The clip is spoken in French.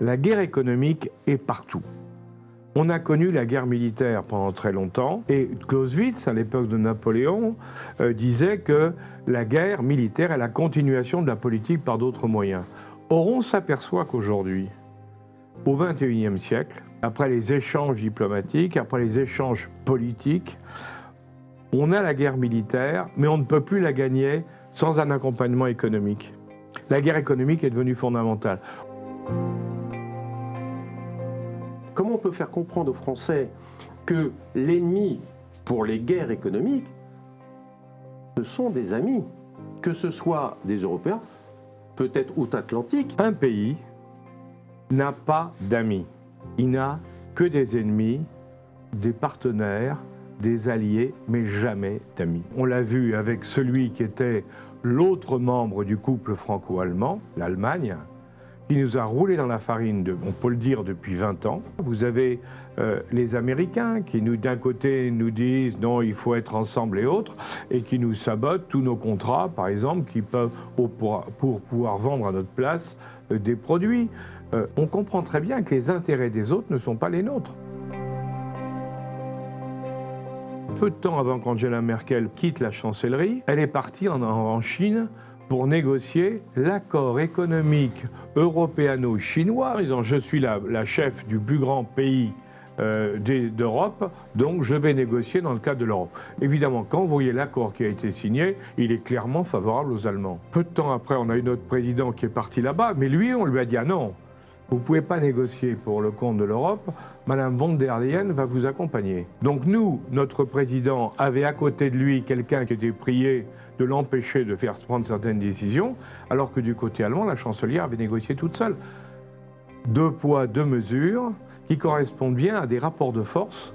La guerre économique est partout. On a connu la guerre militaire pendant très longtemps et Clausewitz, à l'époque de Napoléon, disait que la guerre militaire est la continuation de la politique par d'autres moyens. Or, on s'aperçoit qu'aujourd'hui, au XXIe siècle, après les échanges diplomatiques, après les échanges politiques, on a la guerre militaire, mais on ne peut plus la gagner sans un accompagnement économique. La guerre économique est devenue fondamentale. Comment on peut faire comprendre aux Français que l'ennemi pour les guerres économiques, ce sont des amis, que ce soit des Européens, peut-être outre-Atlantique. Un pays n'a pas d'amis. Il n'a que des ennemis, des partenaires, des alliés, mais jamais d'amis. On l'a vu avec celui qui était l'autre membre du couple franco-allemand, l'Allemagne, qui nous a roulé dans la farine, on peut le dire, depuis 20 ans. Vous avez les Américains qui, d'un côté, nous disent non, il faut être ensemble et autres, et qui nous sabotent tous nos contrats, par exemple, qui peuvent, pour pouvoir vendre à notre place des produits. On comprend très bien que les intérêts des autres ne sont pas les nôtres. Peu de temps avant qu'Angela Merkel quitte la chancellerie, elle est partie en Chine pour négocier l'accord économique européano-chinois, en disant je suis la chef du plus grand pays d'Europe, donc je vais négocier dans le cadre de l'Europe. Évidemment, quand vous voyez l'accord qui a été signé, il est clairement favorable aux Allemands. Peu de temps après, on a eu notre président qui est parti là-bas, mais lui, on lui a dit ah non, vous ne pouvez pas négocier pour le compte de l'Europe, Madame von der Leyen va vous accompagner. Donc nous, notre président avait à côté de lui quelqu'un qui était prié de l'empêcher de faire prendre certaines décisions, alors que du côté allemand, la chancelière avait négocié toute seule. Deux poids, deux mesures, qui correspondent bien à des rapports de force